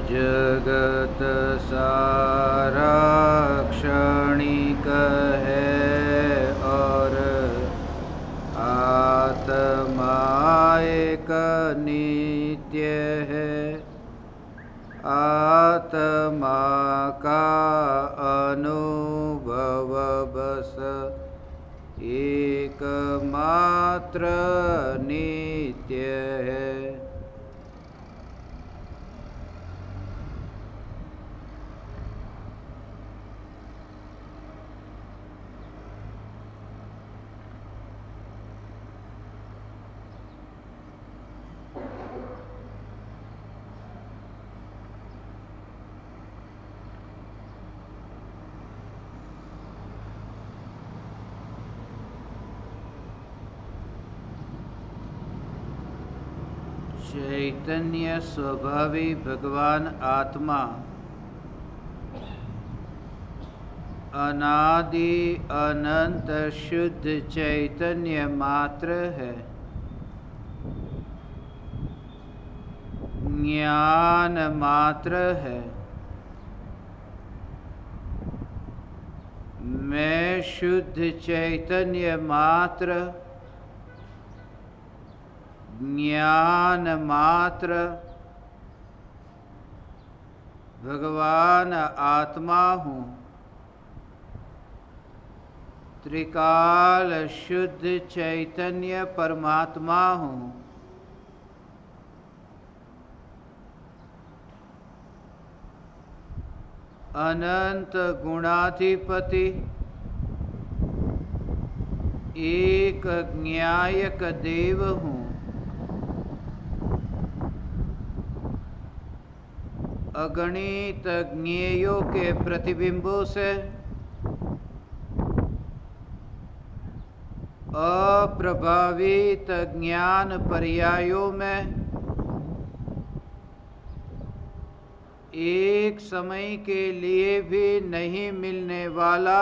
जगत सारा क्षणिक है और आत्मा एक नित्य है। आत्मा का अनुभव बस एकमात्र नित्य है। चैतन्य स्वभावी भगवान आत्मा अनादि अनंत शुद्ध चैतन्य मात्र है। ज्ञान मात्र है। मैं शुद्ध चैतन्य मात्र, ज्ञान मात्र, भगवान आत्मा हूँ। त्रिकाल शुद्ध चैतन्य परमात्मा हूँ। अनंत गुणाधिपति, एक ज्ञायक देव हूँ। अगणित ज्ञेयों के प्रतिबिंबों से अप्रभावित ज्ञान पर्यायों में एक समय के लिए भी नहीं मिलने वाला,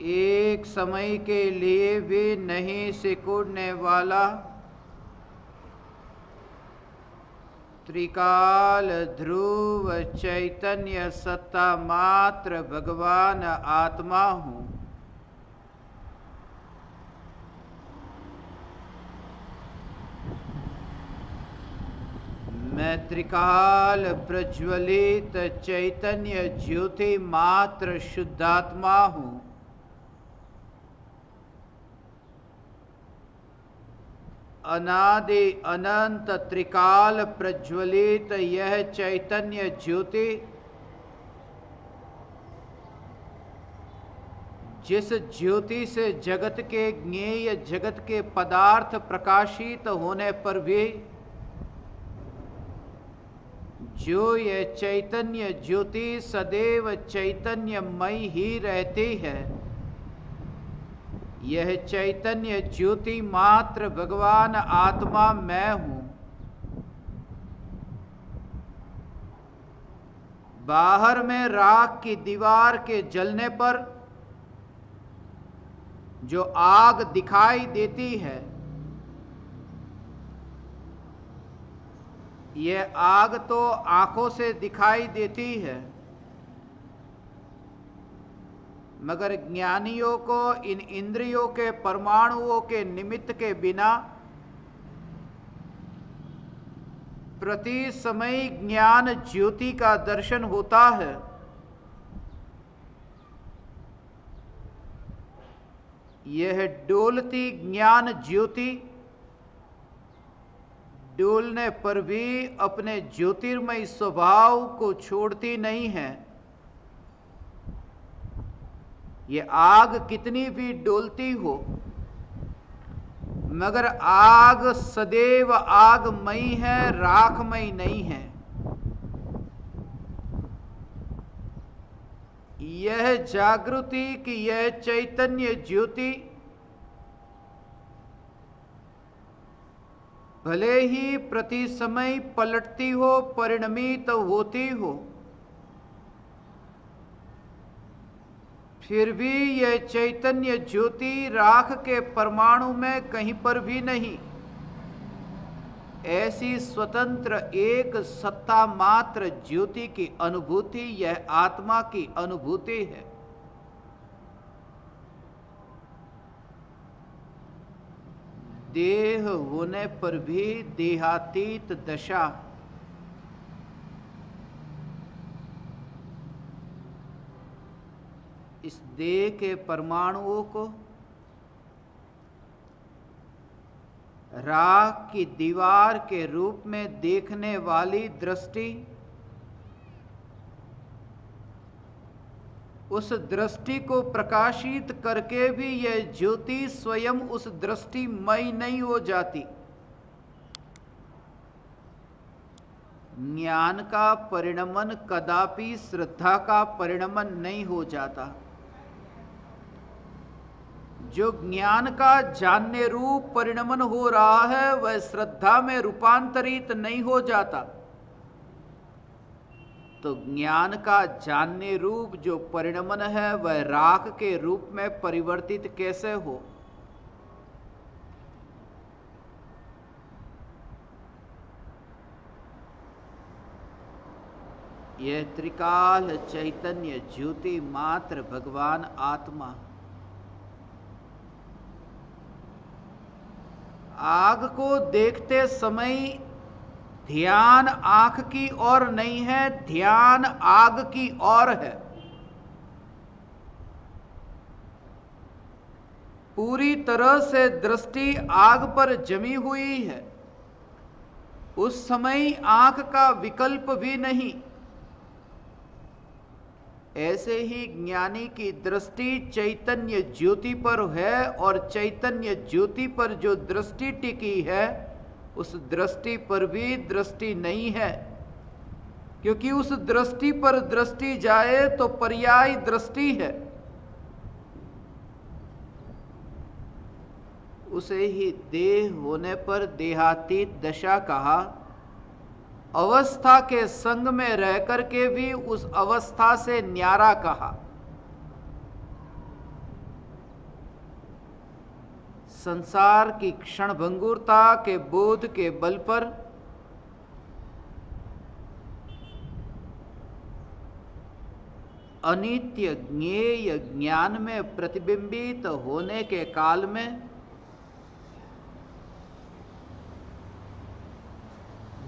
एक समय के लिए भी नहीं सिकुड़ने वाला त्रिकाल ध्रुव चैतन्य सत्ता मात्र भगवान आत्मा हूँ। मैं त्रिकाल प्रज्वलित चैतन्य ज्योति मात्र शुद्धात्मा हूँ। अनादि अनंत त्रिकाल प्रज्वलित यह चैतन्य ज्योति जिस ज्योति से जगत के ज्ञेय, जगत के पदार्थ प्रकाशित होने पर भी जो ये चैतन्य ज्योति सदैव चैतन्यमय ही रहती है, यह चैतन्य ज्योति मात्र भगवान आत्मा मैं हूँ। बाहर में राख की दीवार के जलने पर जो आग दिखाई देती है, यह आग तो आंखों से दिखाई देती है, मगर ज्ञानियों को इन इंद्रियों के परमाणुओं के निमित्त के बिना प्रति समय ज्ञान ज्योति का दर्शन होता है। यह डोलती ज्ञान ज्योति डोलने पर भी अपने ज्योतिर्मय स्वभाव को छोड़ती नहीं है। ये आग कितनी भी डोलती हो, मगर आग सदैव आगमयी है, राखमयी नहीं है। यह जागृति कि यह चैतन्य ज्योति भले ही प्रति समय पलटती हो, परिणमित होती हो, फिर भी यह चैतन्य ज्योति राख के परमाणु में कहीं पर भी नहीं। ऐसी स्वतंत्र एक सत्ता मात्र ज्योति की अनुभूति यह आत्मा की अनुभूति है। देह होने पर भी देहातीत दशा, इस देह के परमाणुओं को राख की दीवार के रूप में देखने वाली दृष्टि, उस दृष्टि को प्रकाशित करके भी यह ज्योति स्वयं उस दृष्टिमय नहीं हो जाती। ज्ञान का परिणमन कदापि श्रद्धा का परिणमन नहीं हो जाता। जो ज्ञान का जानने रूप परिणमन हो रहा है वह श्रद्धा में रूपांतरित नहीं हो जाता। तो ज्ञान का जानने रूप जो परिणमन है वह राख के रूप में परिवर्तित कैसे हो? यह त्रिकाल चैतन्य ज्योति मात्र भगवान आत्मा आग को देखते समय ध्यान आंख की ओर नहीं है, ध्यान आग की ओर है। पूरी तरह से दृष्टि आग पर जमी हुई है। उस समय आंख का विकल्प भी नहीं। ऐसे ही ज्ञानी की दृष्टि चैतन्य ज्योति पर है और चैतन्य ज्योति पर जो दृष्टि टिकी है उस दृष्टि पर भी दृष्टि नहीं है, क्योंकि उस दृष्टि पर दृष्टि जाए तो पर्याय दृष्टि है। उसे ही देह होने पर देहातीत दशा कहा। अवस्था के संग में रह करके भी उस अवस्था से न्यारा कहा। संसार की क्षणभंगुरता के बोध के बल पर अनित्य ज्ञेय ज्ञान में प्रतिबिंबित होने के काल में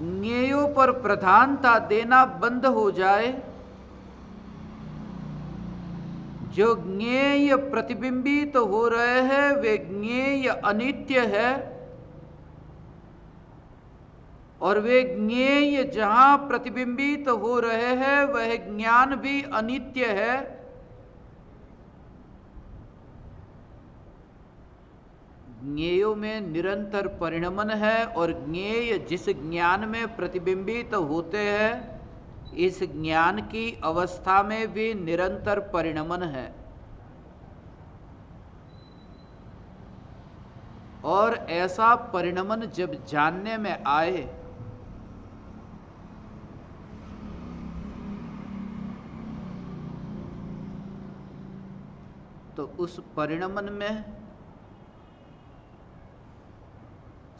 ज्ञेयों पर प्रधानता देना बंद हो जाए। जो ज्ञेय प्रतिबिंबित हो रहे हैं वे ज्ञेय अनित्य है और वे ज्ञेय जहां प्रतिबिंबित हो रहे हैं वह ज्ञान भी अनित्य है। ज्ञेयों में निरंतर परिणमन है और ज्ञेय जिस ज्ञान में प्रतिबिंबित होते हैं इस ज्ञान की अवस्था में भी निरंतर परिणमन है। और ऐसा परिणमन जब जानने में आए तो उस परिणमन में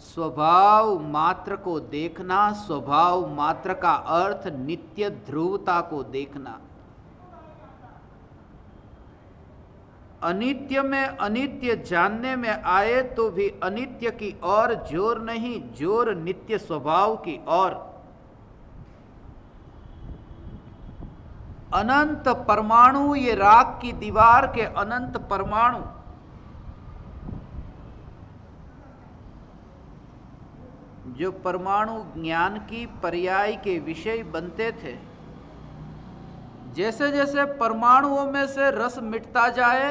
स्वभाव मात्र को देखना, स्वभाव मात्र का अर्थ नित्य ध्रुवता को देखना। अनित्य में अनित्य जानने में आए तो भी अनित्य की ओर जोर नहीं, जोर नित्य स्वभाव की ओर। अनंत परमाणु, ये राख की दीवार के अनंत परमाणु जो परमाणु ज्ञान की पर्याय के विषय बनते थे, जैसे जैसे परमाणुओं में से रस मिटता जाए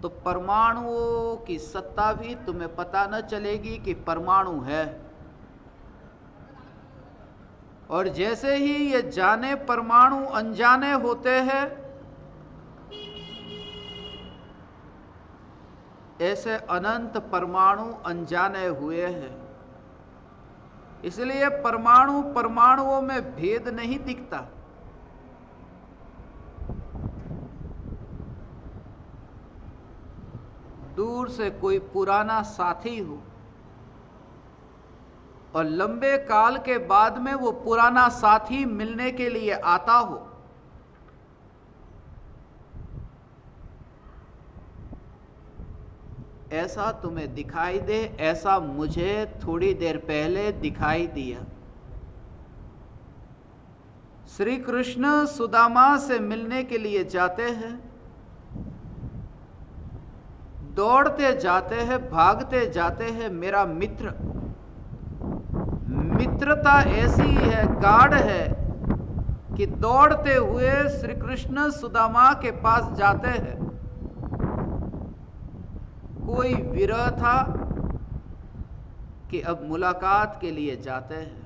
तो परमाणुओं की सत्ता भी तुम्हें पता न चलेगी कि परमाणु है। और जैसे ही ये जाने परमाणु अनजाने होते हैं, ऐसे अनंत परमाणु अनजाने हुए हैं। इसलिए परमाणु परमाणुओं में भेद नहीं दिखता। दूर से कोई पुराना साथी हो और लंबे काल के बाद में वो पुराना साथी मिलने के लिए आता हो, ऐसा तुम्हें दिखाई दे, ऐसा मुझे थोड़ी देर पहले दिखाई दिया। श्री कृष्ण सुदामा से मिलने के लिए जाते हैं, दौड़ते जाते हैं, भागते जाते हैं, मेरा मित्र। मित्रता ऐसी है, गाढ़ है कि दौड़ते हुए श्री कृष्ण सुदामा के पास जाते हैं। कोई विरह था कि अब मुलाकात के लिए जाते हैं।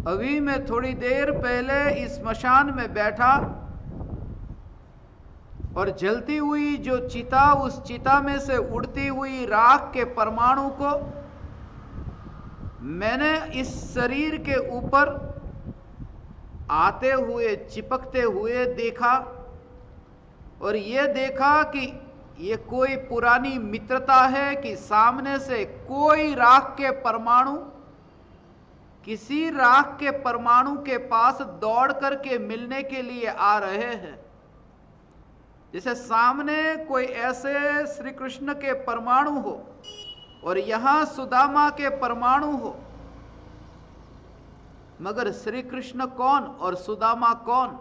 अभी मैं थोड़ी देर पहले इस स्मशान में बैठा और जलती हुई जो चिता, उस चिता में से उड़ती हुई राख के परमाणु को मैंने इस शरीर के ऊपर आते हुए, चिपकते हुए देखा और यह देखा कि ये कोई पुरानी मित्रता है कि सामने से कोई राख के परमाणु किसी राख के परमाणु के पास दौड़ करके मिलने के लिए आ रहे हैं। जैसे सामने कोई ऐसे श्री कृष्ण के परमाणु हो और यहां सुदामा के परमाणु हो, मगर श्री कृष्ण कौन और सुदामा कौन?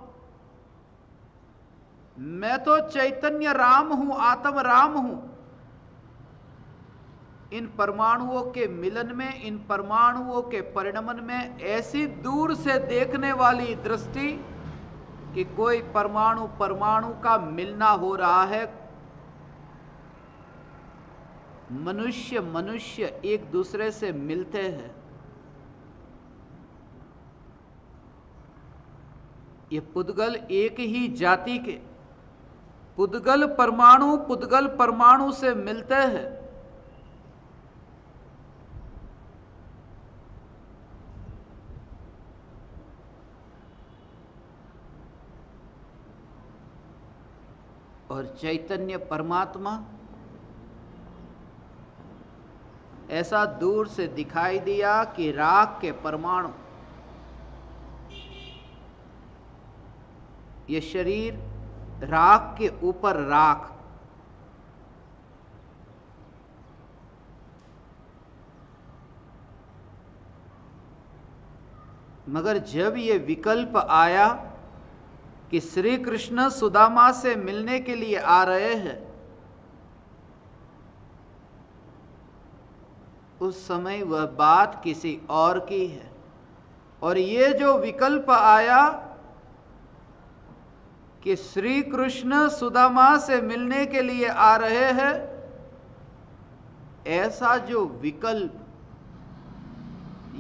मैं तो चैतन्य राम हूं, आत्म राम हूं। इन परमाणुओं के मिलन में, इन परमाणुओं के परिणमन में ऐसी दूर से देखने वाली दृष्टि कि कोई परमाणु परमाणु का मिलना हो रहा है। मनुष्य मनुष्य एक दूसरे से मिलते हैं। ये पुद्गल एक ही जाति के पुद्गल परमाणु से मिलते हैं। और चैतन्य परमात्मा ऐसा दूर से दिखाई दिया कि राख के परमाणु, ये शरीर राख के ऊपर राख, मगर जब ये विकल्प आया कि श्री कृष्ण सुदामा से मिलने के लिए आ रहे हैं, उस समय वह बात किसी और की है। और ये जो विकल्प आया कि श्री कृष्ण सुदामा से मिलने के लिए आ रहे हैं, ऐसा जो विकल्प,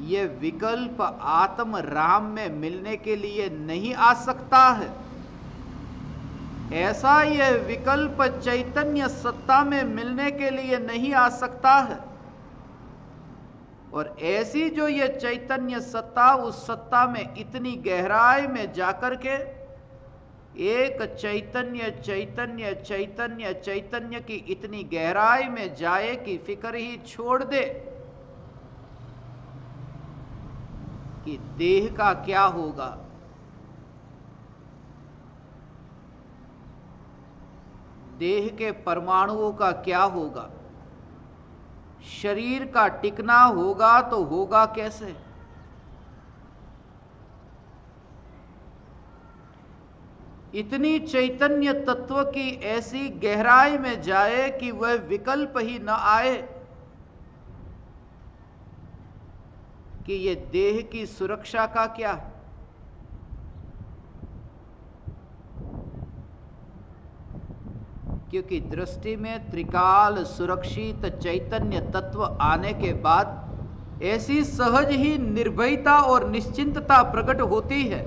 ये विकल्प आत्म राम में मिलने के लिए नहीं आ सकता है। ऐसा यह विकल्प चैतन्य सत्ता में मिलने के लिए नहीं आ सकता है। और ऐसी जो ये चैतन्य सत्ता, उस सत्ता में इतनी गहराई में जाकर के एक चैतन्य चैतन्य चैतन्य चैतन्य की इतनी गहराई में जाए कि फिक्र ही छोड़ दे कि देह का क्या होगा, देह के परमाणुओं का क्या होगा, शरीर का टिकना होगा तो होगा कैसे। इतनी चैतन्य तत्व की ऐसी गहराई में जाए कि वह विकल्प ही न आए कि ये देह की सुरक्षा का क्या। क्योंकि दृष्टि में त्रिकाल सुरक्षित चैतन्य तत्व आने के बाद ऐसी सहज ही निर्भयता और निश्चिंतता प्रकट होती है।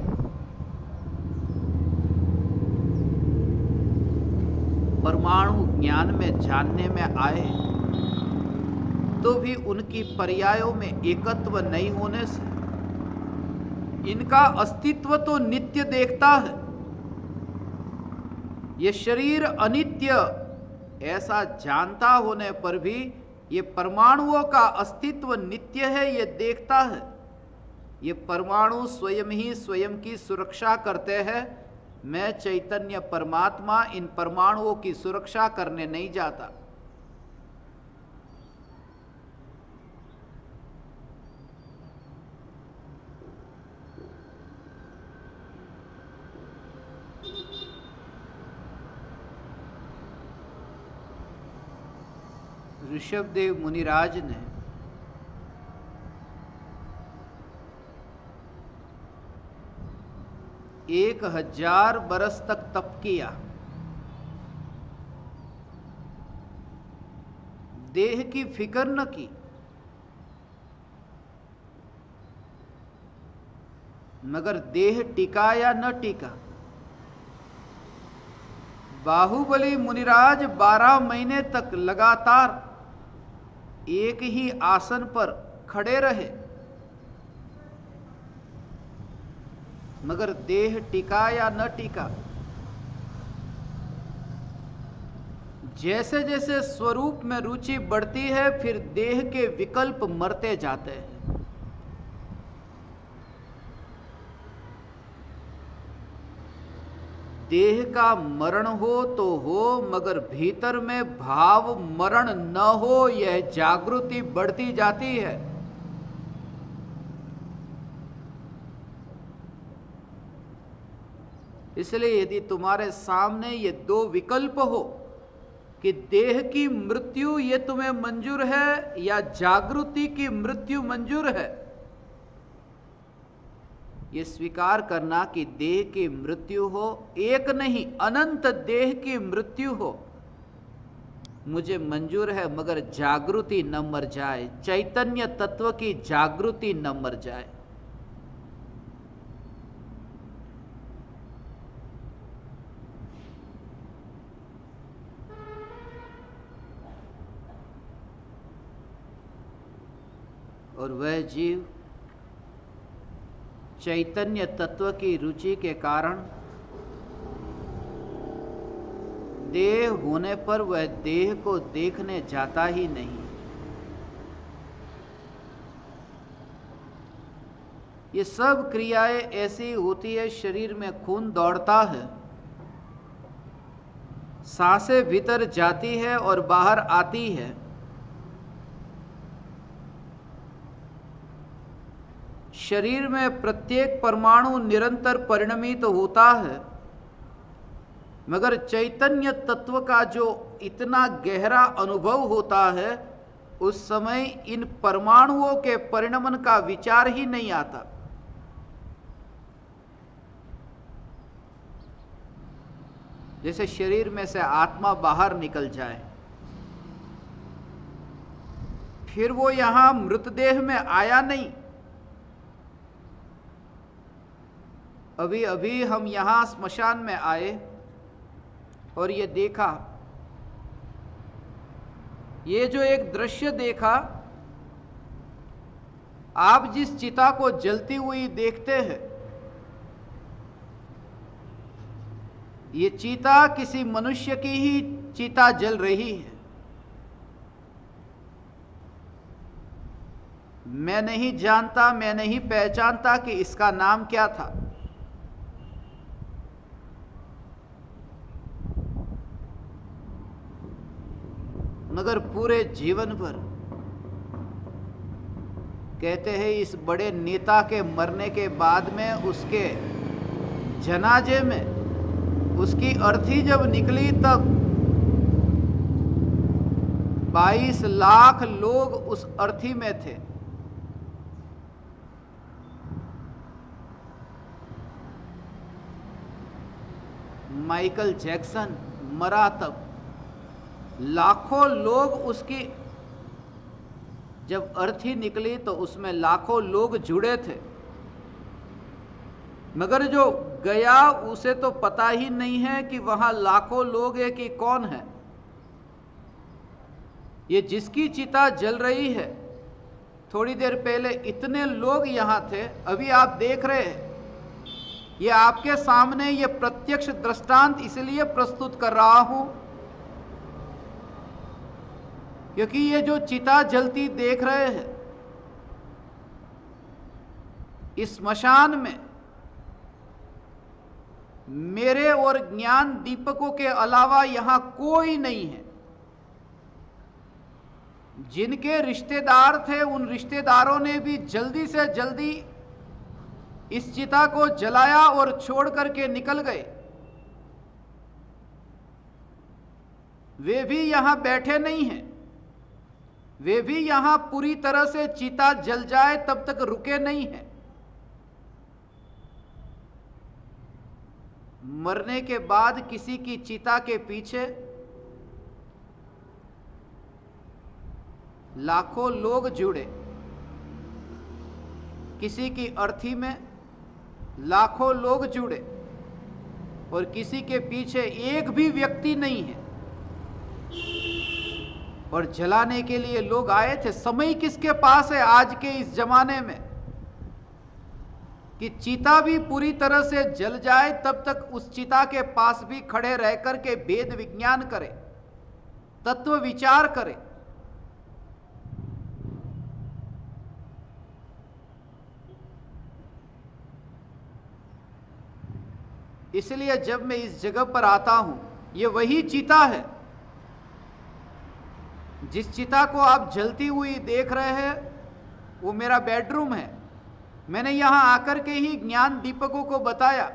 परमाणु ज्ञान में जानने में आए तो भी उनकी पर्यायों में एकत्व नहीं होने से इनका अस्तित्व तो नित्य देखता है। ये शरीर अनित्य ऐसा जानता होने पर भी ये परमाणुओं का अस्तित्व नित्य है, ये देखता है। ये परमाणु स्वयं ही स्वयं की सुरक्षा करते हैं। मैं चैतन्य परमात्मा इन परमाणुओं की सुरक्षा करने नहीं जाता। ऋषभदेव मुनिराज ने 1000 बरस तक तप किया, देह की फिक्र न की, मगर देह टिका या न टिका। बाहुबली मुनिराज 12 महीने तक लगातार एक ही आसन पर खड़े रहे, मगर देह टिका या न टिका। जैसे जैसे स्वरूप में रुचि बढ़ती है, फिर देह के विकल्प मरते जाते हैं। देह का मरण हो तो हो, मगर भीतर में भाव मरण न हो, यह जागृति बढ़ती जाती है। इसलिए यदि तुम्हारे सामने ये 2 विकल्प हो कि देह की मृत्यु ये तुम्हें मंजूर है या जागृति की मृत्यु मंजूर है, ये स्वीकार करना कि देह की मृत्यु हो, एक नहीं अनंत देह की मृत्यु हो, मुझे मंजूर है, मगर जागृति न मर जाए, चैतन्य तत्व की जागृति न मर जाए। और वह जीव चैतन्य तत्व की रुचि के कारण देह होने पर वह देह को देखने जाता ही नहीं। ये सब क्रियाएं ऐसी होती है, शरीर में खून दौड़ता है, सांसें भीतर जाती है और बाहर आती है। शरीर में प्रत्येक परमाणु निरंतर परिणमित होता है, मगर चैतन्य तत्व का जो इतना गहरा अनुभव होता है, उस समय इन परमाणुओं के परिणमन का विचार ही नहीं आता। जैसे शरीर में से आत्मा बाहर निकल जाए, फिर वो यहां मृतदेह में आया नहीं। अभी अभी हम यहां स्मशान में आए और ये देखा, ये जो एक दृश्य देखा, आप जिस चिता को जलती हुई देखते हैं, ये चिता किसी मनुष्य की ही चिता जल रही है। मैं नहीं जानता, मैं नहीं पहचानता कि इसका नाम क्या था। मगर पूरे जीवन भर कहते हैं इस बड़े नेता के मरने के बाद में उसके जनाजे में उसकी अर्थी जब निकली, तब 22 लाख लोग उस अर्थी में थे। माइकल जैक्सन मरा तब लाखों लोग उसकी जब अर्थी निकली तो उसमें लाखों लोग जुड़े थे, मगर जो गया उसे तो पता ही नहीं है कि वहां लाखों लोग हैं कि कौन है। ये जिसकी चिता जल रही है, थोड़ी देर पहले इतने लोग यहां थे, अभी आप देख रहे हैं, ये आपके सामने ये प्रत्यक्ष दृष्टांत इसलिए प्रस्तुत कर रहा हूं क्योंकि ये जो चिता जलती देख रहे हैं, इस स्मशान में मेरे और ज्ञान दीपकों के अलावा यहां कोई नहीं है। जिनके रिश्तेदार थे, उन रिश्तेदारों ने भी जल्दी से जल्दी इस चिता को जलाया और छोड़ करके निकल गए। वे भी यहां बैठे नहीं हैं, वे भी यहां पूरी तरह से चिता जल जाए तब तक रुके नहीं हैं। मरने के बाद किसी की चिता के पीछे लाखों लोग जुड़े, किसी की अर्थी में लाखों लोग जुड़े और किसी के पीछे एक भी व्यक्ति नहीं है, और जलाने के लिए लोग आए थे। समय किसके पास है आज के इस जमाने में कि चिता भी पूरी तरह से जल जाए तब तक उस चिता के पास भी खड़े रह करके वेद विज्ञान करे, तत्व विचार करे। इसलिए जब मैं इस जगह पर आता हूं, ये वही चिता है जिस चिता को आप जलती हुई देख रहे हैं, वो मेरा बेडरूम है। मैंने यहां आकर के ही ज्ञान दीपकों को बताया,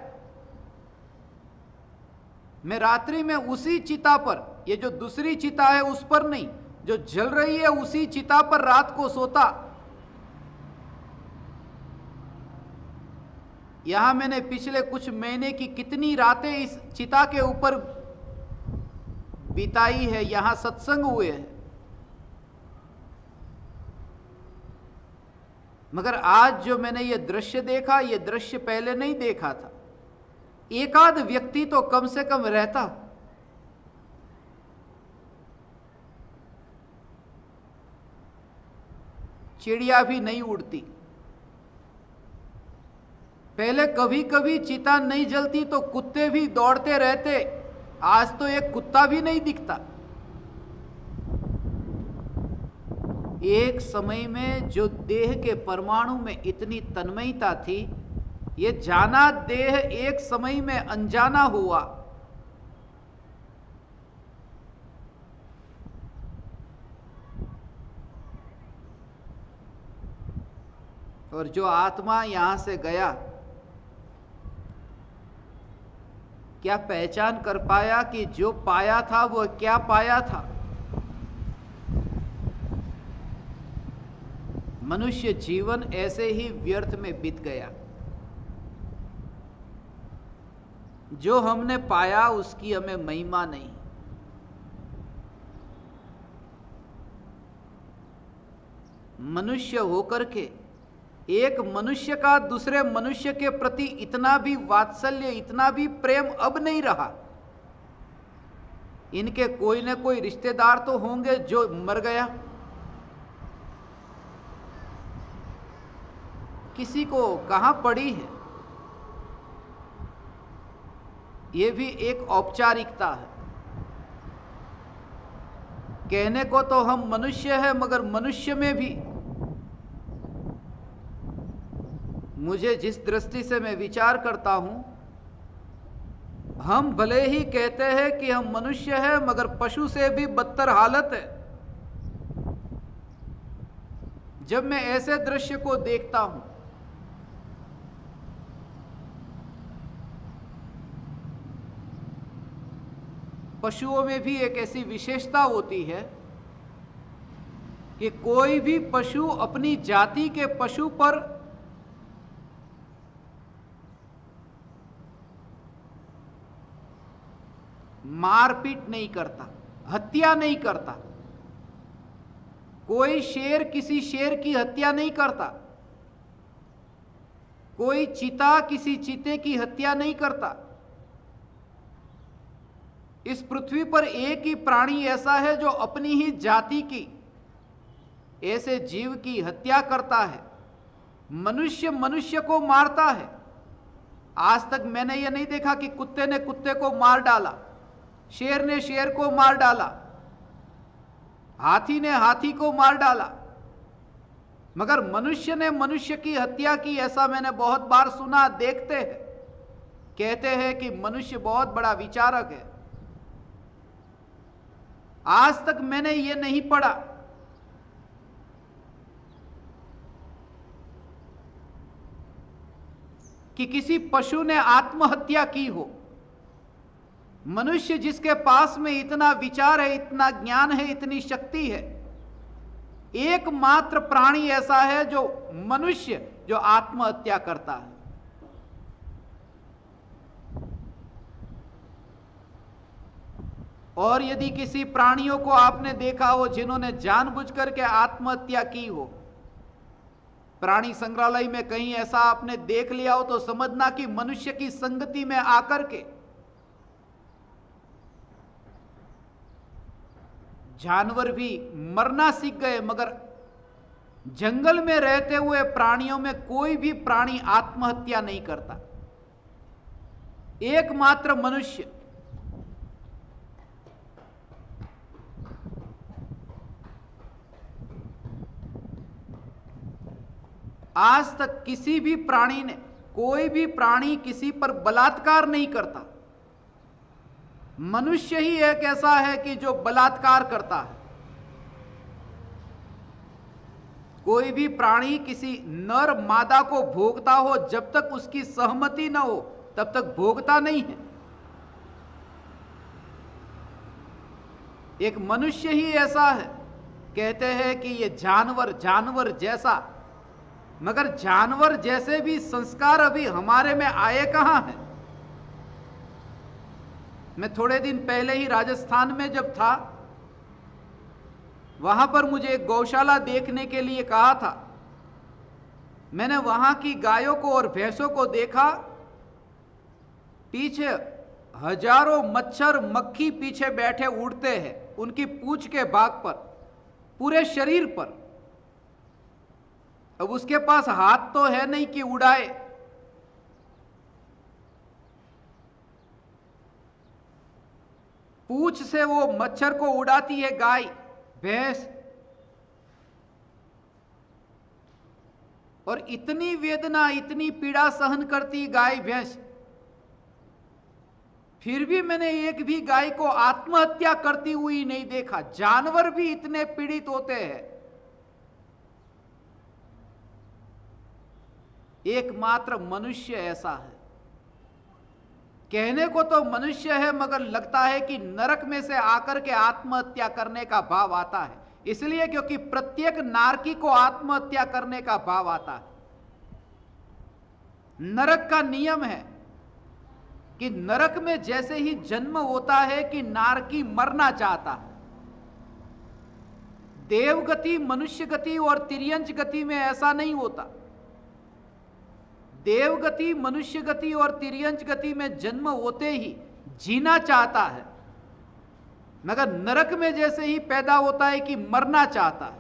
मैं रात्रि में उसी चिता पर, ये जो दूसरी चिता है उस पर नहीं, जो जल रही है उसी चिता पर रात को सोता। यहां मैंने पिछले कुछ महीने की कितनी रातें इस चिता के ऊपर बिताई है, यहां सत्संग हुए हैं। मगर आज जो मैंने ये दृश्य देखा, ये दृश्य पहले नहीं देखा था। एकाध व्यक्ति तो कम से कम रहता। चिड़िया भी नहीं उड़ती। पहले कभी कभी चिता नहीं जलती तो कुत्ते भी दौड़ते रहते, आज तो एक कुत्ता भी नहीं दिखता। एक समय में जो देह के परमाणु में इतनी तन्मयता थी, ये जाना देह एक समय में अनजाना हुआ। और जो आत्मा यहां से गया, क्या पहचान कर पाया कि जो पाया था वो क्या पाया था? मनुष्य जीवन ऐसे ही व्यर्थ में बीत गया। जो हमने पाया उसकी हमें महिमा नहीं। मनुष्य होकर के एक मनुष्य का दूसरे मनुष्य के प्रति इतना भी वात्सल्य, इतना भी प्रेम अब नहीं रहा। इनके कोई न कोई रिश्तेदार तो होंगे जो मर गया, किसी को कहां पड़ी है। यह भी एक औपचारिकता है। कहने को तो हम मनुष्य हैं, मगर मनुष्य में भी मुझे जिस दृष्टि से मैं विचार करता हूं, हम भले ही कहते हैं कि हम मनुष्य हैं, मगर पशु से भी बदतर हालत है। जब मैं ऐसे दृश्य को देखता हूं, पशुओं में भी एक ऐसी विशेषता होती है कि कोई भी पशु अपनी जाति के पशु पर मारपीट नहीं करता, हत्या नहीं करता। कोई शेर किसी शेर की हत्या नहीं करता, कोई चीता किसी चीते की हत्या नहीं करता। इस पृथ्वी पर एक ही प्राणी ऐसा है जो अपनी ही जाति की ऐसे जीव की हत्या करता है। मनुष्य मनुष्य को मारता है। आज तक मैंने यह नहीं देखा कि कुत्ते ने कुत्ते को मार डाला, शेर ने शेर को मार डाला, हाथी ने हाथी को मार डाला, मगर मनुष्य ने मनुष्य की हत्या की, ऐसा मैंने बहुत बार सुना। देखते हैं, कहते हैं कि मनुष्य बहुत बड़ा विचारक है। आज तक मैंने ये नहीं पढ़ा कि किसी पशु ने आत्महत्या की हो। मनुष्य जिसके पास में इतना विचार है, इतना ज्ञान है, इतनी शक्ति है, एकमात्र प्राणी ऐसा है जो मनुष्य जो आत्महत्या करता है। और यदि किसी प्राणियों को आपने देखा हो जिन्होंने जानबूझकर के आत्महत्या की हो, प्राणी संग्रहालय में कहीं ऐसा आपने देख लिया हो, तो समझना कि मनुष्य की संगति में आकर के जानवर भी मरना सीख गए, मगर जंगल में रहते हुए प्राणियों में कोई भी प्राणी आत्महत्या नहीं करता। एकमात्र मनुष्य। आज तक किसी भी प्राणी ने, कोई भी प्राणी किसी पर बलात्कार नहीं करता। मनुष्य ही एक ऐसा है कि जो बलात्कार करता है। कोई भी प्राणी किसी नर मादा को भोगता हो, जब तक उसकी सहमति न हो तब तक भोगता नहीं है। एक मनुष्य ही ऐसा है। कहते हैं कि ये जानवर जानवर जैसा, मगर जानवर जैसे भी संस्कार अभी हमारे में आए कहां हैं। मैं थोड़े दिन पहले ही राजस्थान में जब था, वहां पर मुझे एक गौशाला देखने के लिए कहा था। मैंने वहां की गायों को और भैंसों को देखा। पीछे हजारों मच्छर मक्खी पीछे बैठे उड़ते हैं, उनकी पूंछ के भाग पर, पूरे शरीर पर। अब उसके पास हाथ तो है नहीं कि उड़ाए। पूंछ से वो मच्छर को उड़ाती है गाय भैंस, और इतनी वेदना इतनी पीड़ा सहन करती गाय भैंस, फिर भी मैंने एक भी गाय को आत्महत्या करती हुई नहीं देखा। जानवर भी इतने पीड़ित होते हैं। एकमात्र मनुष्य ऐसा है। कहने को तो मनुष्य है, मगर लगता है कि नरक में से आकर के आत्महत्या करने का भाव आता है। इसलिए क्योंकि प्रत्येक नारकी को आत्महत्या करने का भाव आता है। नरक का नियम है कि नरक में जैसे ही जन्म होता है कि नारकी मरना चाहता है। देवगति, मनुष्य गति और तिर्यंच गति में ऐसा नहीं होता। देवगति, मनुष्य गति और तिर्यंच गति में जन्म होते ही जीना चाहता है, मगर नरक में जैसे ही पैदा होता है कि मरना चाहता है।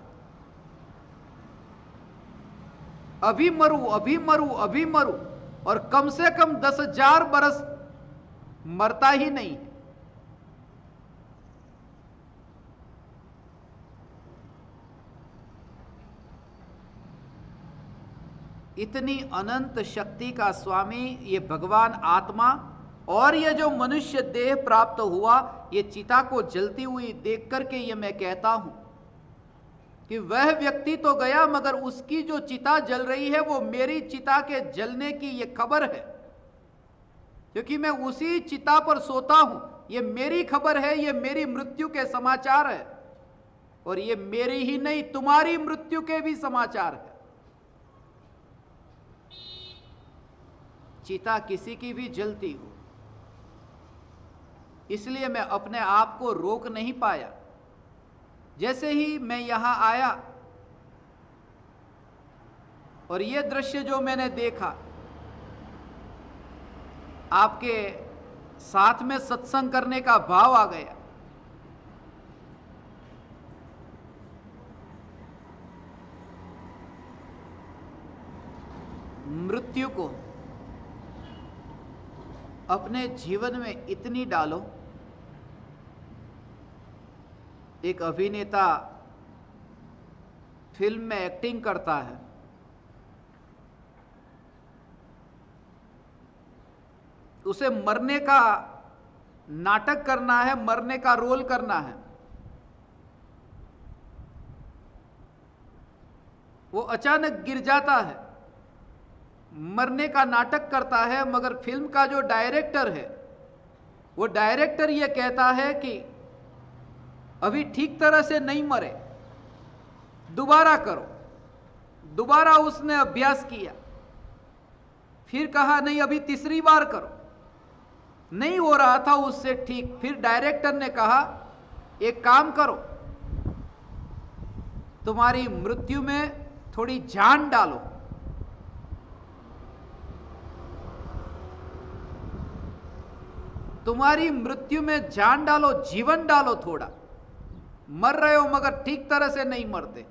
अभी मरूं, अभी मरूं, अभी मरूं, और कम से कम 10,000 बरस मरता ही नहीं है। इतनी अनंत शक्ति का स्वामी ये भगवान आत्मा, और ये जो मनुष्य देह प्राप्त हुआ, ये चिता को जलती हुई देख करके ये मैं कहता हूं कि वह व्यक्ति तो गया, मगर उसकी जो चिता जल रही है वो मेरी चिता के जलने की ये खबर है, क्योंकि मैं उसी चिता पर सोता हूं। ये मेरी खबर है, ये मेरी मृत्यु के समाचार है, और ये मेरी ही नहीं तुम्हारी मृत्यु के भी समाचार है। चिता किसी की भी जलती हो, इसलिए मैं अपने आप को रोक नहीं पाया। जैसे ही मैं यहां आया और यह दृश्य जो मैंने देखा, आपके साथ में सत्संग करने का भाव आ गया। मृत्यु को अपने जीवन में इतनी डालो। एक अभिनेता फिल्म में एक्टिंग करता है, उसे मरने का नाटक करना है, मरने का रोल करना है। वो अचानक गिर जाता है, मरने का नाटक करता है, मगर फिल्म का जो डायरेक्टर है, वो डायरेक्टर ये कहता है कि अभी ठीक तरह से नहीं मरे, दोबारा करो। दोबारा उसने अभ्यास किया, फिर कहा नहीं अभी तीसरी बार करो, नहीं हो रहा था उससे ठीक। फिर डायरेक्टर ने कहा एक काम करो, तुम्हारी मृत्यु में थोड़ी जान डालो। तुम्हारी मृत्यु में जान डालो, जीवन डालो थोड़ा। मर रहे हो मगर ठीक तरह से नहीं मरते।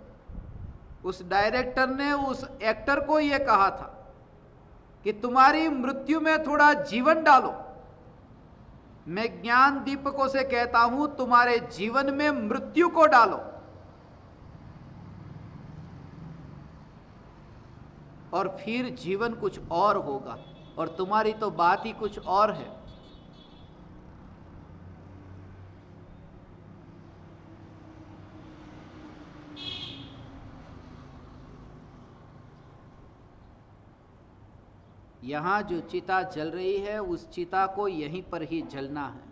उस डायरेक्टर ने उस एक्टर को यह कहा था कि तुम्हारी मृत्यु में थोड़ा जीवन डालो। मैं ज्ञान दीपकों से कहता हूं, तुम्हारे जीवन में मृत्यु को डालो और फिर जीवन कुछ और होगा। और तुम्हारी तो बात ही कुछ और है। यहां जो चिता जल रही है, उस चिता को यहीं पर ही जलना है।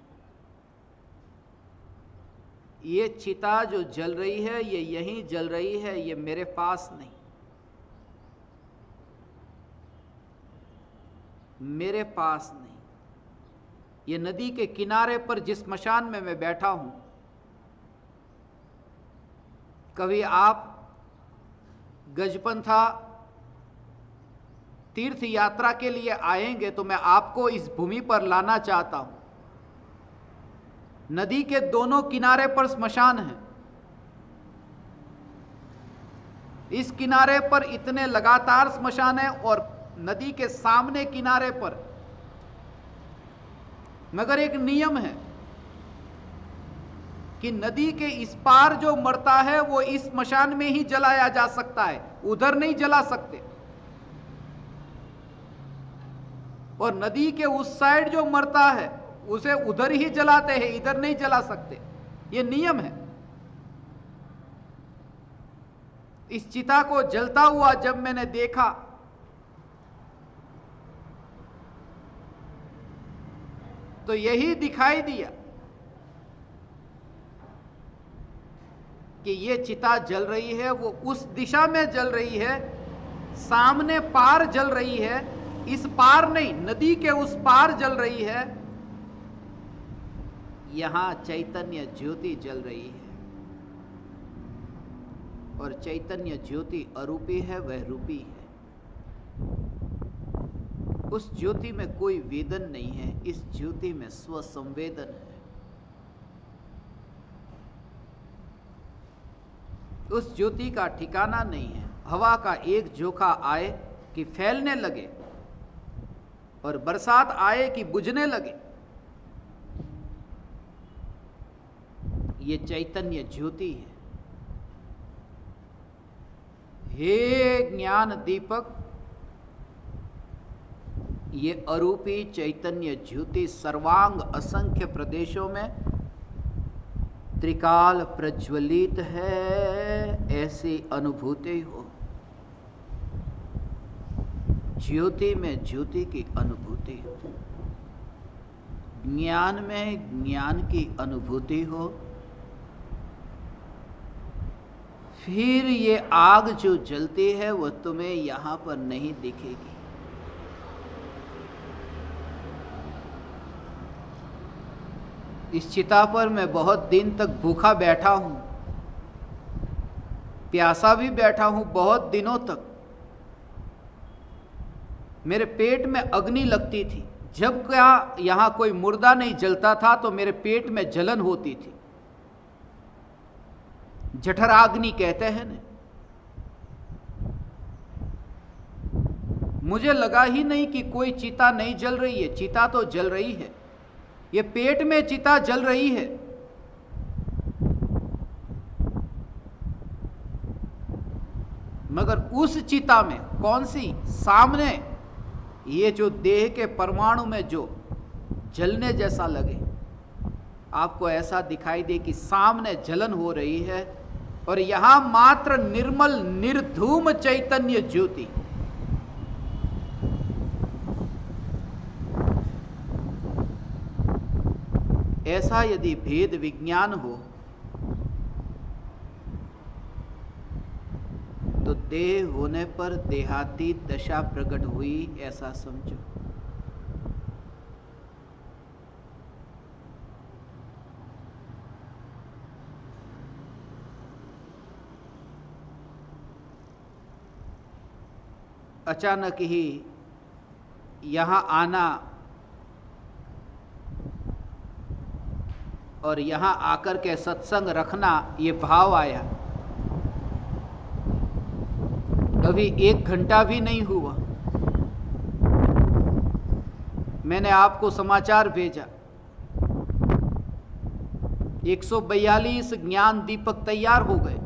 ये चिता जो जल रही है, ये यहीं जल रही है, ये मेरे पास नहीं। मेरे पास नहीं। ये नदी के किनारे पर जिस मशान में मैं बैठा हूं, कभी आप गजपंथा तीर्थ यात्रा के लिए आएंगे तो मैं आपको इस भूमि पर लाना चाहता हूं। नदी के दोनों किनारे पर स्मशान है। इस किनारे पर इतने लगातार स्मशान है और नदी के सामने किनारे पर, मगर एक नियम है कि नदी के इस पार जो मरता है वो इस स्मशान में ही जलाया जा सकता है, उधर नहीं जला सकते। और नदी के उस साइड जो मरता है उसे उधर ही जलाते हैं, इधर नहीं जला सकते। ये नियम है। इस चिता को जलता हुआ जब मैंने देखा तो यही दिखाई दिया कि ये चिता जल रही है, वो उस दिशा में जल रही है, सामने पार जल रही है, इस पार नहीं, नदी के उस पार जल रही है। यहां चैतन्य ज्योति जल रही है और चैतन्य ज्योति अरूपी है, वह रूपी है। उस ज्योति में कोई वेदन नहीं है, इस ज्योति में स्वसंवेदन है। उस ज्योति का ठिकाना नहीं है। हवा का एक झोंका आए कि फैलने लगे और बरसात आए कि बुझने लगे। ये चैतन्य ज्योति है। हे ज्ञान दीपक, ये अरूपी चैतन्य ज्योति सर्वांग असंख्य प्रदेशों में त्रिकाल प्रज्वलित है, ऐसी अनुभूति हो। ज्योति में ज्योति की अनुभूति हो, ज्ञान में ज्ञान की अनुभूति हो। फिर ये आग जो जलती है वो तुम्हें यहां पर नहीं दिखेगी। इस चिता पर मैं बहुत दिन तक भूखा बैठा हूं, प्यासा भी बैठा हूं बहुत दिनों तक। मेरे पेट में अग्नि लगती थी, जब क्या यहां कोई मुर्दा नहीं जलता था तो मेरे पेट में जलन होती थी, जठराग्नि कहते हैं ना। मुझे लगा ही नहीं कि कोई चिता नहीं जल रही है, चिता तो जल रही है, ये पेट में चिता जल रही है। मगर उस चिता में कौन सी? सामने ये जो देह के परमाणु में जो जलने जैसा लगे, आपको ऐसा दिखाई दे कि सामने जलन हो रही है, और यहां मात्र निर्मल निर्धूम चैतन्य ज्योति। ऐसा यदि भेद विज्ञान हो तो देह होने पर देहातीत दशा प्रकट हुई, ऐसा समझो। अचानक ही यहां आना और यहां आकर के सत्संग रखना, ये भाव आया। अभी 1 घंटा भी नहीं हुआ, मैंने आपको समाचार भेजा 142 ज्ञान दीपक तैयार हो गए।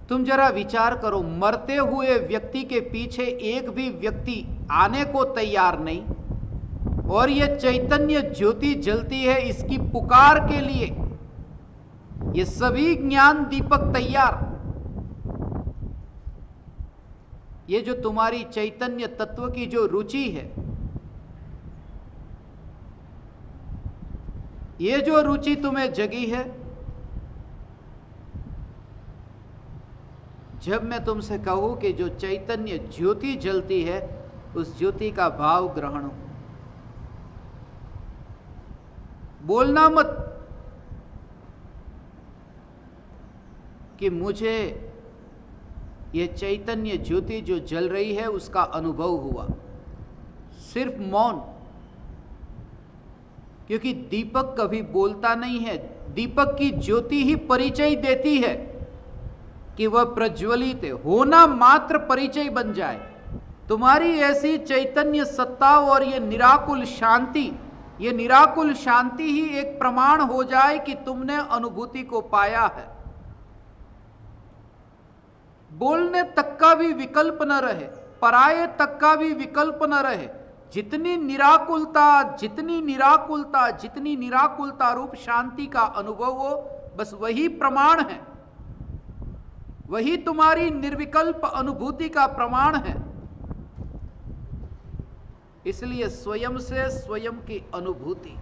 तुम जरा विचार करो, मरते हुए व्यक्ति के पीछे एक भी व्यक्ति आने को तैयार नहीं, और ये चैतन्य ज्योति जलती है इसकी पुकार के लिए। ये सभी ज्ञान दीपक तैयार। ये जो तुम्हारी चैतन्य तत्व की जो रुचि है, ये जो रुचि तुम्हें जगी है, जब मैं तुमसे कहूं कि जो चैतन्य ज्योति जलती है, उस ज्योति का भाव ग्रहण हो। बोलना मत कि मुझे ये चैतन्य ज्योति जो जल रही है उसका अनुभव हुआ। सिर्फ मौन, क्योंकि दीपक कभी बोलता नहीं है। दीपक की ज्योति ही परिचय देती है कि वह प्रज्वलित है, होना मात्र परिचय बन जाए। तुम्हारी ऐसी चैतन्य सत्ता और ये निराकुल शांति, ये निराकुल शांति ही एक प्रमाण हो जाए कि तुमने अनुभूति को पाया है। बोलने तक का भी विकल्प न रहे, पराये तक का भी विकल्प न रहे। जितनी निराकुलता, जितनी निराकुलता, जितनी निराकुलता रूप शांति का अनुभव हो, बस वही प्रमाण है, वही तुम्हारी निर्विकल्प अनुभूति का प्रमाण है। इसलिए स्वयं से स्वयं की अनुभूति,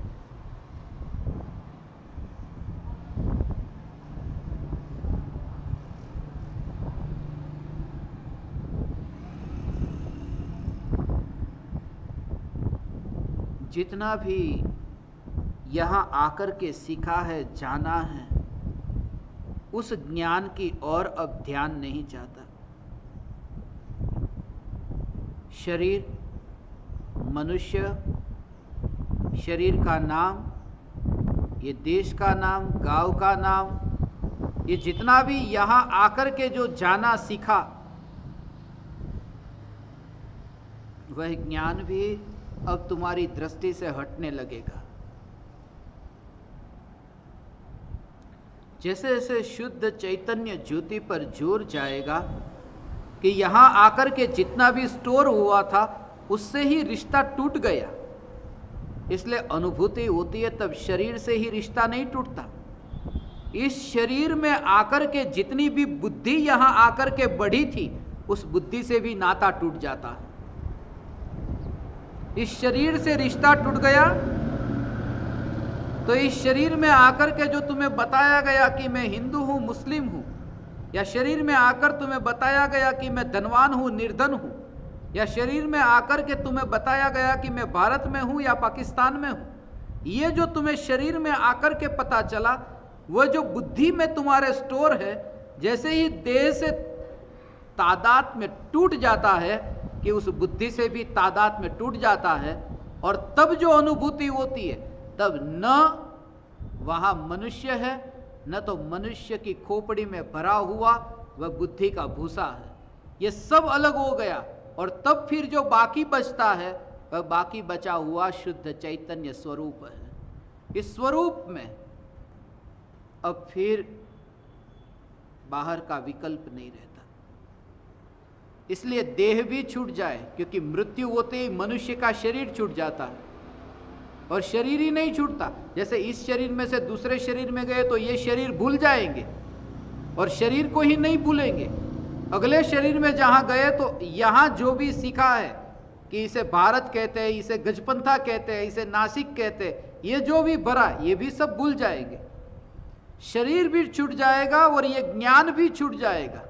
जितना भी यहां आकर के सीखा है, जाना है, उस ज्ञान की ओर अब ध्यान नहीं जाता। शरीर, मनुष्य, शरीर का नाम, ये देश का नाम, गांव का नाम, ये जितना भी यहां आकर के जो जाना सीखा, वह ज्ञान भी अब तुम्हारी दृष्टि से हटने लगेगा। जैसे जैसे शुद्ध चैतन्य ज्योति पर जोर जाएगा कि यहां आकर के जितना भी स्टोर हुआ था उससे ही रिश्ता टूट गया। इसलिए अनुभूति होती है तब शरीर से ही रिश्ता नहीं टूटता। इस शरीर में आकर के जितनी भी बुद्धि यहां आकर के बढ़ी थी, उस बुद्धि से भी नाता टूट जाता है। इस शरीर से रिश्ता टूट गया तो इस शरीर में आकर के जो तुम्हें बताया गया कि मैं हिंदू हूं, मुस्लिम हूं, या शरीर में आकर तुम्हें बताया गया कि मैं धनवान हूं, निर्धन हूं, या शरीर में आकर के तुम्हें बताया गया कि मैं भारत में हूं या पाकिस्तान में हूं, ये जो तुम्हें शरीर में आकर के पता चला, वह जो बुद्धि में तुम्हारे स्टोर है, जैसे ही देह से तादाद में टूट जाता है, कि उस बुद्धि से भी तादाद में टूट जाता है, और तब जो अनुभूति होती है, तब न वहां मनुष्य है, न तो मनुष्य की खोपड़ी में भरा हुआ वह बुद्धि का भूसा है। ये सब अलग हो गया, और तब फिर जो बाकी बचता है वह बाकी बचा हुआ शुद्ध चैतन्य स्वरूप है। इस स्वरूप में अब फिर बाहर का विकल्प नहीं रहता। इसलिए देह भी छूट जाए, क्योंकि मृत्यु होते ही मनुष्य का शरीर छूट जाता है, और शरीर ही नहीं छूटता। जैसे इस शरीर में से दूसरे शरीर में गए तो ये शरीर भूल जाएंगे, और शरीर को ही नहीं भूलेंगे। अगले शरीर में जहां गए तो यहां जो भी सीखा है कि इसे भारत कहते हैं, इसे गजपंथा कहते हैं, इसे नासिक कहते हैं, ये जो भी भरा ये भी सब भूल जाएंगे। शरीर भी छूट जाएगा और ये ज्ञान भी छूट जाएगा।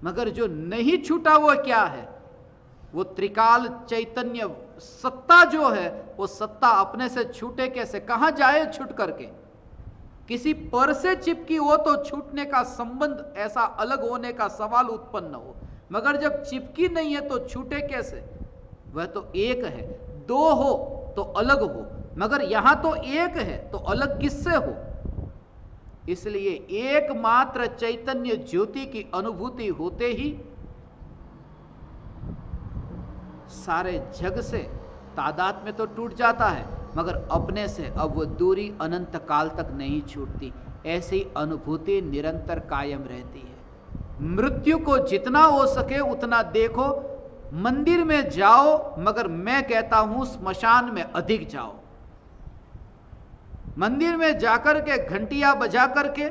मगर जो नहीं छूटा वो क्या है? वो त्रिकाल चैतन्य सत्ता जो है, वो सत्ता अपने से छूटे कैसे? कहां जाए छूट करके? किसी पर से चिपकी हो तो छूटने का संबंध, ऐसा अलग होने का सवाल उत्पन्न हो। मगर जब चिपकी नहीं है तो छूटे कैसे? वह तो एक है। दो हो तो अलग हो, मगर यहां तो एक है तो अलग किससे हो? इसलिए एकमात्र चैतन्य ज्योति की अनुभूति होते ही सारे जग से तादाद में तो टूट जाता है, मगर अपने से अब वो दूरी अनंत काल तक नहीं छूटती। ऐसी अनुभूति निरंतर कायम रहती है। मृत्यु को जितना हो सके उतना देखो। मंदिर में जाओ, मगर मैं कहता हूं स्मशान में अधिक जाओ। मंदिर में जाकर के घंटियां बजा करके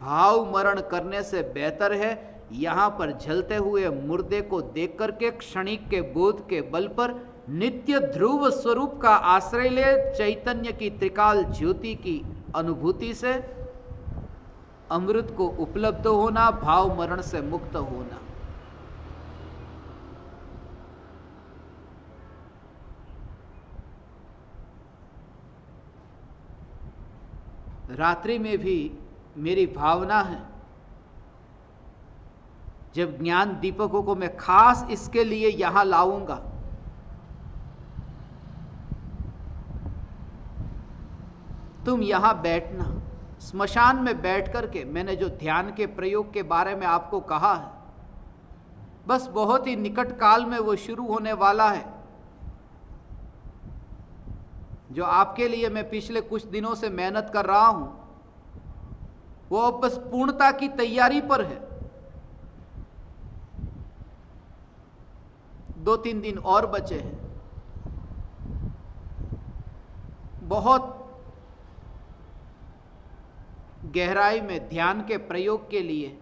भाव मरण करने से बेहतर है यहां पर जलते हुए मुर्दे को देख करके क्षणिक के बोध के बल पर नित्य ध्रुव स्वरूप का आश्रय ले चैतन्य की त्रिकाल ज्योति की अनुभूति से अमृत को उपलब्ध होना, भाव मरण से मुक्त होना। रात्रि में भी मेरी भावना है, जब ज्ञान दीपकों को मैं खास इसके लिए यहां लाऊंगा, तुम यहां बैठना। स्मशान में बैठ करके मैंने जो ध्यान के प्रयोग के बारे में आपको कहा है, बस बहुत ही निकट काल में वो शुरू होने वाला है। जो आपके लिए मैं पिछले कुछ दिनों से मेहनत कर रहा हूं, वो अब बस पूर्णता की तैयारी पर है। 2-3 दिन और बचे हैं। बहुत गहराई में ध्यान के प्रयोग के लिए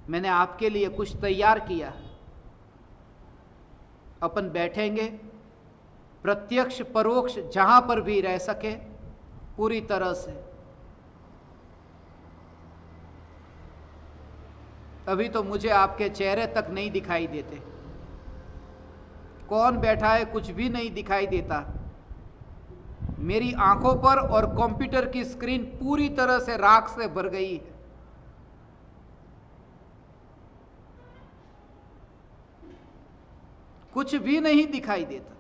मैंने आपके लिए कुछ तैयार किया। अपन बैठेंगे, प्रत्यक्ष परोक्ष जहां पर भी रह सके पूरी तरह से। अभी तो मुझे आपके चेहरे तक नहीं दिखाई देते, कौन बैठा है कुछ भी नहीं दिखाई देता। मेरी आंखों पर और कंप्यूटर की स्क्रीन पूरी तरह से राख से भर गई है। कुछ भी नहीं दिखाई देता,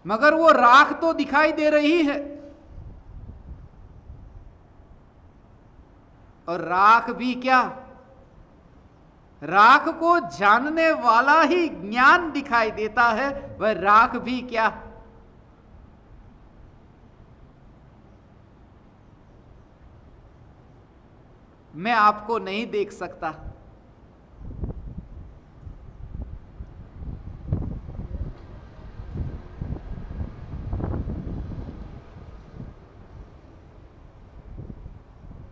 मगर वो राख तो दिखाई दे रही है। और राख भी क्या, राख को जानने वाला ही ज्ञान दिखाई देता है। वह राख भी क्या, मैं आपको नहीं देख सकता,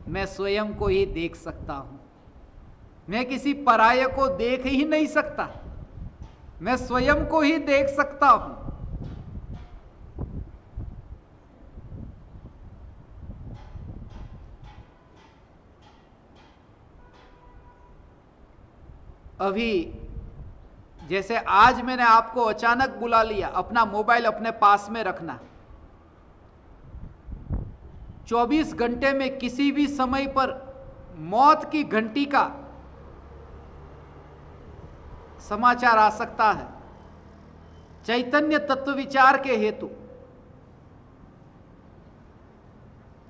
मैं स्वयं को ही देख सकता हूं। मैं किसी पराये को देख ही नहीं सकता, मैं स्वयं को ही देख सकता हूं। अभी जैसे आज मैंने आपको अचानक बुला लिया, अपना मोबाइल अपने पास में रखना। 24 घंटे में किसी भी समय पर मौत की घंटी का समाचार आ सकता है चैतन्य तत्व विचार के हेतु।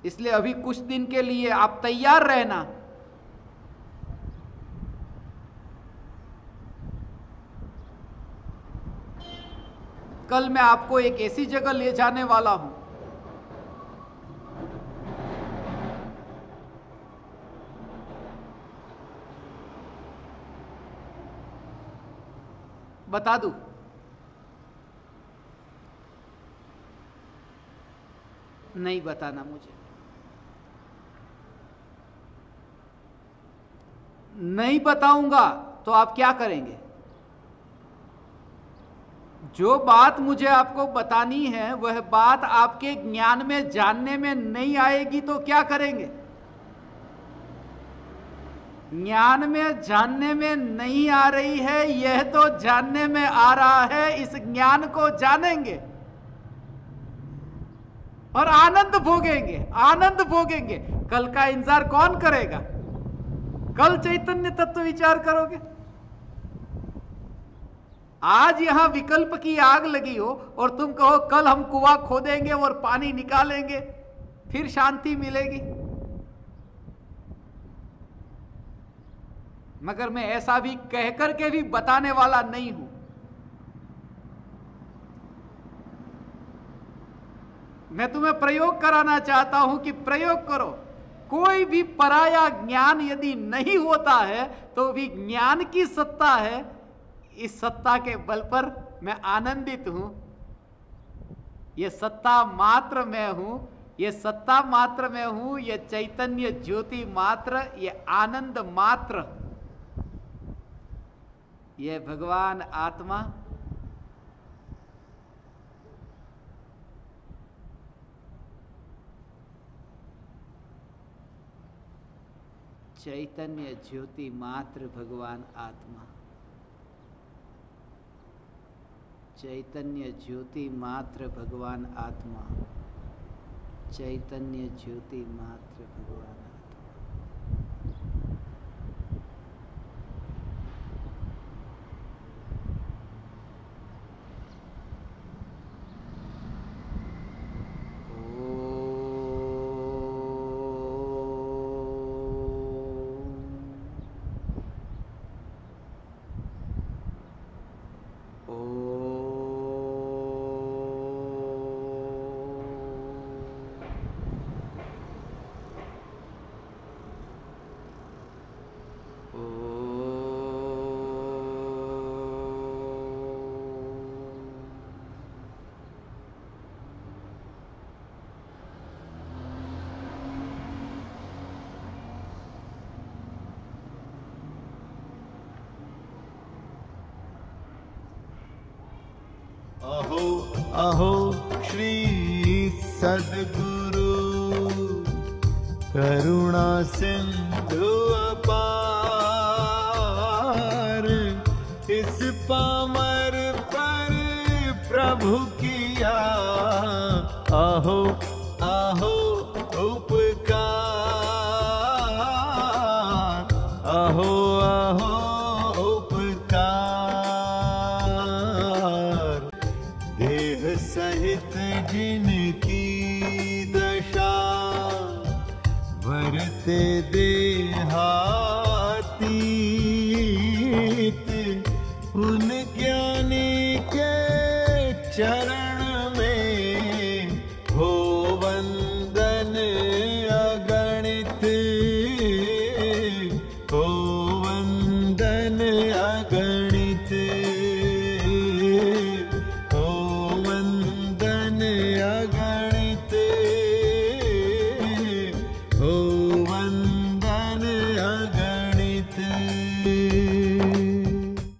इसलिए अभी कुछ दिन के लिए आप तैयार रहना। कल मैं आपको एक ऐसी जगह ले जाने वाला हूं, बता दूं, नहीं बताना मुझे, नहीं बताऊंगा तो आप क्या करेंगे? जो बात मुझे आपको बतानी है वह बात आपके ज्ञान में जानने में नहीं आएगी तो क्या करेंगे? ज्ञान में जानने में नहीं आ रही है, यह तो जानने में आ रहा है, इस ज्ञान को जानेंगे और आनंद भोगेंगे, आनंद भोगेंगे। कल का इंतजार कौन करेगा? कल चैतन्य तत्व विचार करोगे। आज यहां विकल्प की आग लगी हो और तुम कहो कल हम कुआं खोदेंगे और पानी निकालेंगे, फिर शांति मिलेगी। मगर मैं ऐसा भी कहकर के भी बताने वाला नहीं हूं। मैं तुम्हें प्रयोग कराना चाहता हूं कि प्रयोग करो। कोई भी पराया ज्ञान यदि नहीं होता है तो भी ज्ञान की सत्ता है, इस सत्ता के बल पर मैं आनंदित हूं। यह सत्ता मात्र मैं हूं, यह सत्ता मात्र मैं हूं, यह चैतन्य ज्योति मात्र, यह आनंद मात्र, यह भगवान आत्मा चैतन्य ज्योति मात्र, भगवान आत्मा, चैतन्य ज्योति मात्र, भगवान आत्मा, चैतन्य ज्योति मात्र, भगवान आत्मा। अहो अहो श्री सद्गुरु करुणा सिंधु अपार, इस पामर पर प्रभु किया अहो अहो उपकार, अहो अहो सहित जिनकी दशा वरते देहा